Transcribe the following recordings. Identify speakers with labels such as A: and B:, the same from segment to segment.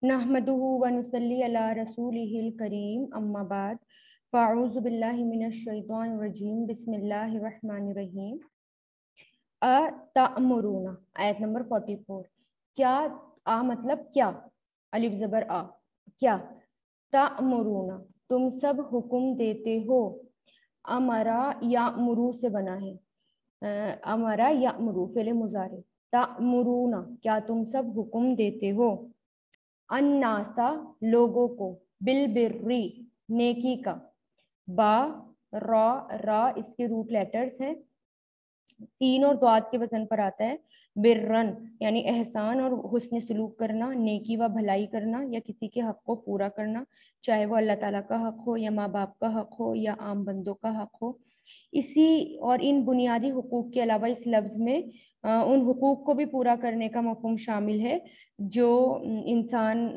A: नहमदुहु व नुसल्ली अला रसूलिहिल करीम अम्मा बाद फ़अऊज़ु बिल्लाहि मिनश शैतानिर रजीम बिस्मिल्लाहिर रहमानिर रहीम। अतअमुरूना आयत नंबर 44। क्या मतलब क्या, अलिफ ज़बर आ, क्या तअमुरूना तुम सब हुक्म देते हो। अमरा यामुरू से बना है, अमरा यामुरू फ़िल मुज़ारे, तअमुरूना क्या तुम सब हुक्म देते हो, अन्नासा लोगों को, बिल बिर्री नेकी का, बा रा इसके रूट लेटर्स हैं, तीन और द्वाद के वजन पर आता है। बिर्रन यानी एहसान और हुस्न सलूक करना, नेकी व भलाई करना या किसी के हक को पूरा करना, चाहे वो अल्लाह ताला का हक हो या माँ बाप का हक हो या आम बंदों का हक हो। इसी और इन बुनियादी हुकूक के अलावा इस लफ्ज़ में उन हुकूक को भी पूरा करने का मफ़हूम शामिल है जो इंसान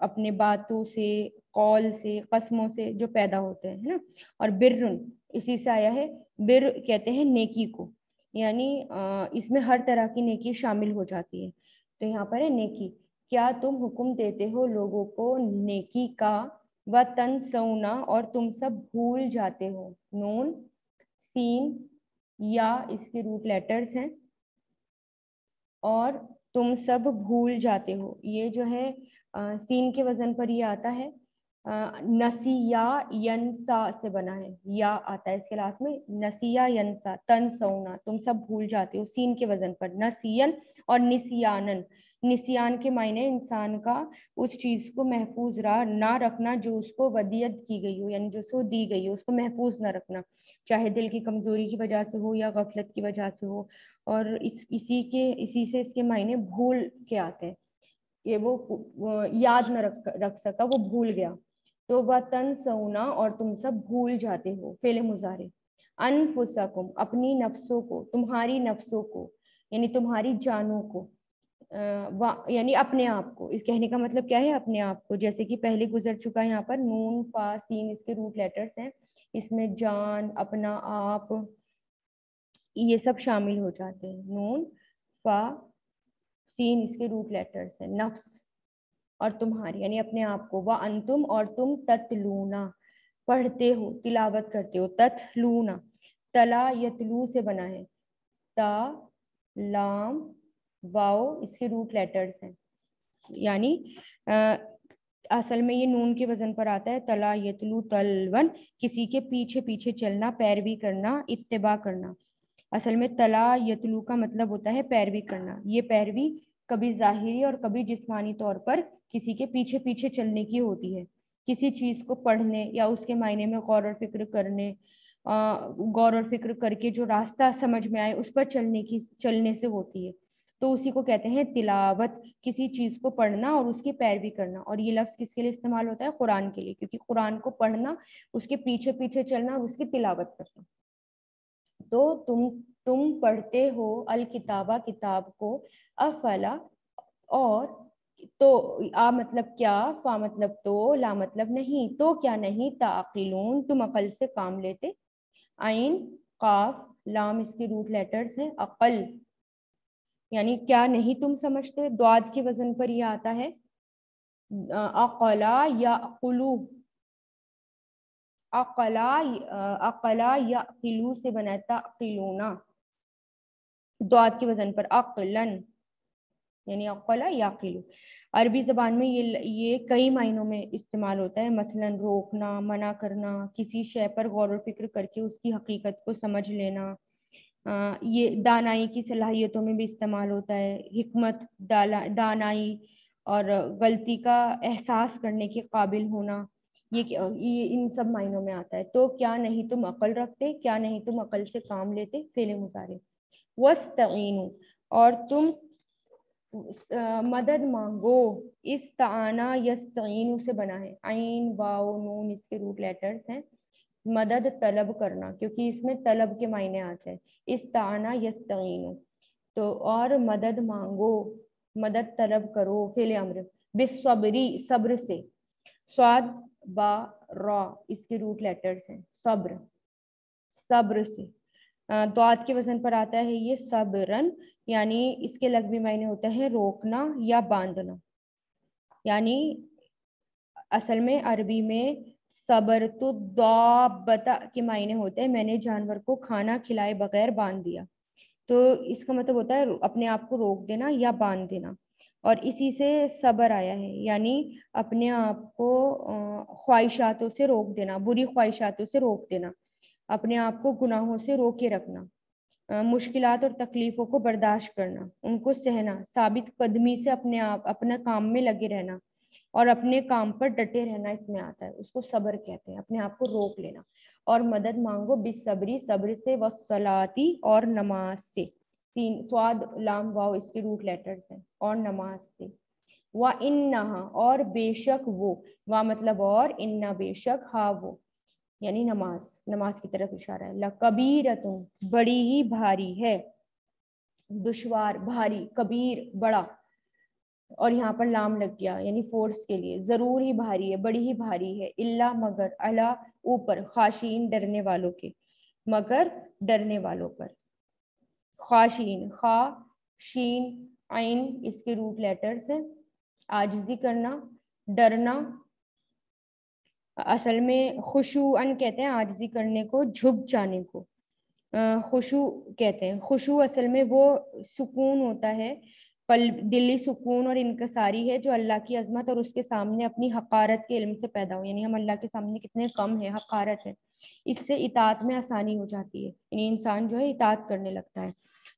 A: अपने बातों से, कौल से, कसमों से जो पैदा होते हैं, है ना। और बिर्रुन इसी से आया है, बिर कहते हैं नेकी को, यानी इसमें हर तरह की नेकी शामिल हो जाती है। तो यहाँ पर है नेकी, क्या तुम हुक्म देते हो लोगों को नेकी का, व तनसौना और तुम सब भूल जाते हो। नून सीन या इसके रूट लेटर्स हैं, और तुम सब भूल जाते हो, ये जो है सीन के वजन पर ये आता है। नसिया यंसा से बना है, या आता है इसके लास्ट में, नसिया यंसा तनसौना तुम सब भूल जाते हो, सीन के वजन पर नसियन और निसियानन। निसियान के मायने इंसान का उस चीज को महफूज ना रखना जो उसको वदियत की गई हो, यानी जो उसको दी गई हो उसको महफूज ना रखना, चाहे दिल की कमजोरी की वजह से हो या गफलत की वजह से हो। और इसी से इसके मायने भूल के आते हैं, ये वो याद न रख सका, वो भूल गया। तो वतन सौना और तुम सब भूल जाते हो, फेले मुजारे। अनफुसकुम अपनी नफ्सों को, तुम्हारी नफ्सों को, यानी तुम्हारी जानों को, यानी अपने आप को। इस कहने का मतलब क्या है, अपने आप को, जैसे कि पहले गुजर चुका है। यहाँ पर नून फा सीन इसके रूट लेटर्स हैं, इसमें जान, अपना आप, ये सब शामिल हो जाते हैं। नून फा सीन इसके रूट लेटर्स हैं, नफ्स और तुम्हारी यानी अपने आप को। व अंतुम और तुम ततलूना पढ़ते हो, तिलावत करते हो। ततलूना तला यतलू से बना है, ता लाम वाओ इसके रूट लेटर्स हैं, यानी असल में ये नून के वजन पर आता है। तला यतलू तलवन किसी के पीछे पीछे चलना, पैरवी करना, इत्तिबा करना। असल में तला यतलू का मतलब होता है पैरवी करना। ये पैरवी कभी जाहिरी और कभी जिस्मानी तौर पर किसी के पीछे पीछे चलने की होती है, किसी चीज को पढ़ने या उसके मायने में गौर और फिक्र करने, गौर और फिक्र करके जो रास्ता समझ में आए उस पर चलने से होती है। तो उसी को कहते हैं तिलावत, किसी चीज को पढ़ना और उसकी पैरवी करना। और ये लफ्ज किसके लिए इस्तेमाल होता है, कुरान के लिए, क्योंकि कुरान को पढ़ना, उसके पीछे पीछे चलना और उसकी तिलावत करना। तो तुम पढ़ते हो अल किताबा किताब को, अफला और, तो आ मतलब क्या, फा मतलब तो, ला मतलब नहीं, तो क्या नहीं, ताक़िलून तुम अकल से काम लेते। आइन काफ लाम इसके रूट लेटर्स हैं, अकल यानी क्या नहीं तुम समझते। द्वाद के वजन पर यह आता है, अकला या कुलू, अकला या किलू से बना है, ताक़िलूना द्वाद के वजन पर अकलन यानी अक़ला याक़िलु। अरबी जबान में ये कई मायनों में इस्तेमाल होता है, मसलन रोकना, मना करना, किसी शय पर गौर और फिक्र करके उसकी हकीकत को समझ लेना। ये दानाई की सलाहियतों में भी इस्तेमाल होता है, हिकमत, दानाई और गलती का एहसास करने के काबिल होना, ये इन सब मायनों में आता है। तो क्या नहीं तुम अकल रखते, क्या नहीं तुम अकल से काम लेते, फेले मुजारे। वस्तईनु और तुम मदद मांगो, इस्ताना यस्तईनु से बना है, आइन वाओ नून इसके रूट लेटर्स हैं। मदद तलब करना, क्योंकि इसमें तलब के मायने आते हैं, इस्ताना यस्तईनु। तो और मदद मांगो, मदद तलब करो, फेले अम्र, बिस्सब्री सब्र से। स्वाद बा रा इसके रूट लेटर्स हैं, सब्र सब्र से। द्वाद के वजन पर आता है ये सब्रन, यानी इसके लग़वी मायने होता है रोकना या बांधना। یعنی اصل میں عربی میں صبرت الدابۃ کے معنی ہوتے ہیں میں نے جانور کو کھانا کھلائے بغیر باندھ دیا. تو اس کا مطلب ہوتا ہے اپنے آپ کو روک دینا یا باندھ دینا, اور اسی سے صبر آیا ہے, یعنی اپنے آپ کو خواہشاتوں سے روک دینا, بری خواہشاتوں سے روک دینا, اپنے آپ کو گناہوں سے روکے رکھنا, مشکلات اور تکلیفوں کو برداشت کرنا, ان کو سہنا, ثابت قدمی سے اپنے آپ اپنا کام میں لگے رہنا اور اپنے کام پر ڈٹے رہنا اس میں آتا ہے, اس کو صبر کہتے ہیں, اپنے آپ کو روک لینا. اور مدد مانگو بالصبری, صبر سے, والصلاتی اور نماز سے, تین سواد لام واو اس کے روٹ لیٹرز ہیں, اور نماز سے. وَإِنَّهَا اور بے شک وہ, وا مطلب اور, انّا بے شک, ہا وہ یعنی نماز, نماز کی طرف اشارہ ہے. لَکَبِیرَةٌ بڑی ہی بھاری ہے, دشوار, بھاری, کبیر بڑا, اور یہاں پر لام لگ گیا یعنی فورس کے لیے, ضرور ہی بھاری ہے, بڑی ہی بھاری ہے, الا مگر, الا اوپر, خاشین ڈرنے والوں کے, مگر ڈرنے والوں پر. خاشین, خا شین عین اس کے روٹ لیٹرز ہیں. عاجزی کرنا, ڈرنا, اصل میں خشوعاً کہتے ہیں عاجزی کرنے کو, جھک جانے کو خشوع کہتے ہیں. خشوع اصل میں وہ سکون ہوتا ہے, دلی سکون اور انکساری ہے جو اللہ کی عظمت اور اس کے سامنے اپنی حقارت کے علم سے پیدا ہو, یعنی ہم اللہ کے سامنے کتنے کم ہیں, حقارت ہے, اس سے اطاعت میں آسانی ہو جاتی ہے, یعنی انسان جو ہے اطاعت کرنے لگتا ہے.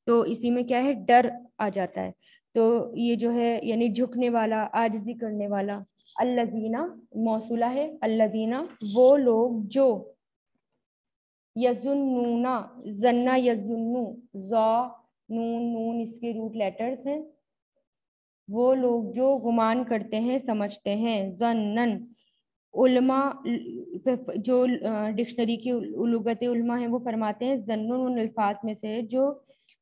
A: تو اسی میں کیا ہے, ڈر آ جاتا ہے. تو یہ جو ہے یعنی جھکنے والا, عاجزی کرنے والا. الذین موصولہ ہے, الذین وہ لوگ جو, یظنون ظن یظنو, ذا نون نون اس کے روٹ لیٹرز ہیں. وہ لوگ جو گمان کرتے ہیں, سمجھتے ہیں, ظنن علماء جو ڈکشنری کی لغت علماء ہیں وہ فرماتے ہیں ظن ان الفاظ میں سے جو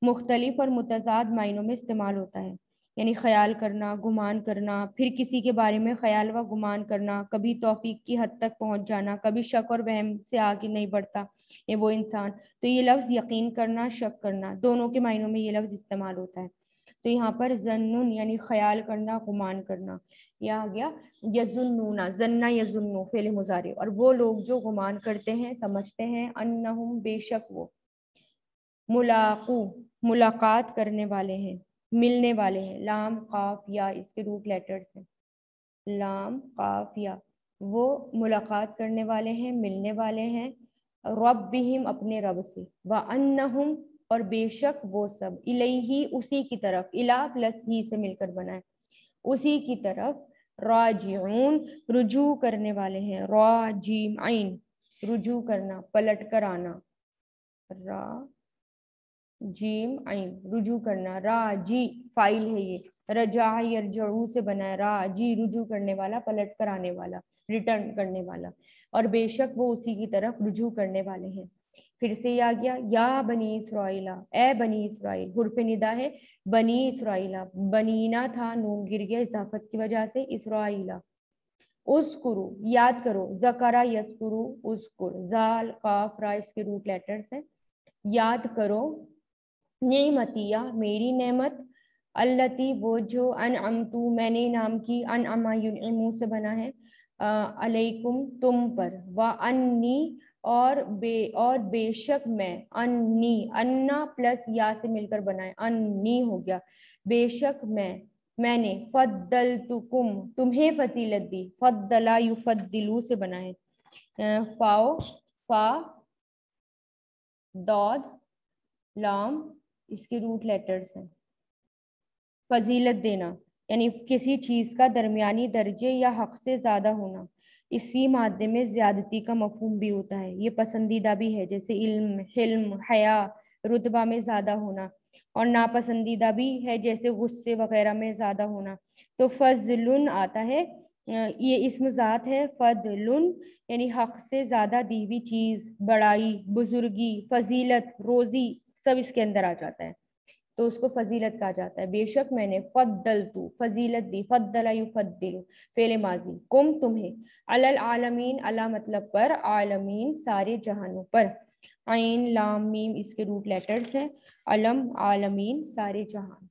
A: مختلف اور متضاد معنوں میں استعمال ہوتا ہے, یعنی خیال کرنا, گمان کرنا, پھر کسی کے بارے میں خیال و گمان کرنا, کبھی توفیق کی حد تک پہنچ جانا, کبھی شک اور وہم سے آگے نہیں بڑھتا یہ وہ انسان. تو یہ لفظ یقین کرنا, شک کرنا, دونوں کے معنوں میں یہ لفظ استعمال ہوتا ہے. تو یہاں پر ظنن یعنی خیال کرنا, گمان کرنا, یہ آ گیا یظنون, ظن یظنو فعل مضارع, اور وہ لوگ جو گمان کرتے ہیں, سمجھتے ہیں, انہم بے شک وہ, ملاقو ملاقات کرنے والے ہیں, ملنے والے ہیں. لام قاف یا اس کے روٹ لیٹرز ہیں, لام قاف یا, وہ ملاقات کرنے والے ہیں, ملنے والے ہیں, ربہم اپنے رب سے, وانہم اور بے شک وہ سب, الیہ اسی کی طرف, الا پلس ہی سے مل کر بنا ہے, اسی کی طرف, راجعون رجوع کرنے والے ہیں, را جیم عین رجوع کرنا, پلٹ کر آنا, را جیم عین رجوع کرنا, راجی فائل ہے یہ, رجع یرجعو سے بنا ہے, راجی رجوع کرنے والا, پلٹ کر آنے والا, ریٹرن کرنے والا, اور بے شک وہ اسی کی طرف رجوع کرنے والے ہیں. پھر سے یہ آ گیا, یا بنی اسرائیل, اے بنی اسرائیل, حرف ندا ہے, بنی اسرائیل, بنینا تھا, نون گر گیا اضافت کی وجہ سے, اسرائیل. اذکرو یاد کرو, ذکرہ یذکرو, اذکر, ذال قاف را اس کے روٹ لیٹرز ہیں, یاد کرو, نعمتیہ میری نعمت, اللتی وہ جو, انعمتو میں نے انعام کی, انعما ینعمو سے بنا ہے, علیکم تم پر, وانی اور بے شک میں, انی انا پلس یا سے مل کر بنا ہے, انی ہو گیا, بے شک میں نے, فضلتکم تمہیں فضیلت دی, فضلا یفضلو سے بنا ہے, فاؤ فا داد لام اس کے روٹ لیٹرز ہیں. فضیلت دینا یعنی کسی چیز کا درمیانی درجے یا حق سے زیادہ ہونا. اسی مادے میں زیادتی کا مفہوم بھی ہوتا ہے, یہ پسندیدہ بھی ہے, جیسے علم, حلم, حیا, رتبہ میں زیادہ ہونا, اور ناپسندیدہ بھی ہے جیسے غصے وغیرہ میں زیادہ ہونا. تو فضل آتا ہے, یہ اسم ذات ہے, فضل یعنی حق سے زیادہ دی ہوئی چیز, بڑائی, بزرگی, فضیلت, روزی, سب اس کے اندر آ جاتا ہے, تو اس کو فضیلت کہا جاتا ہے. بے شک میں نے, فضلتو فضیلت دی, فضل یفضل فعل ماضی, کم تمہیں, علی العالمین علی مطلب پر, عالمین سارے جہانوں پر, عین لام میم اس کے روٹ لیٹرز ہیں, علم عالمین سارے جہان.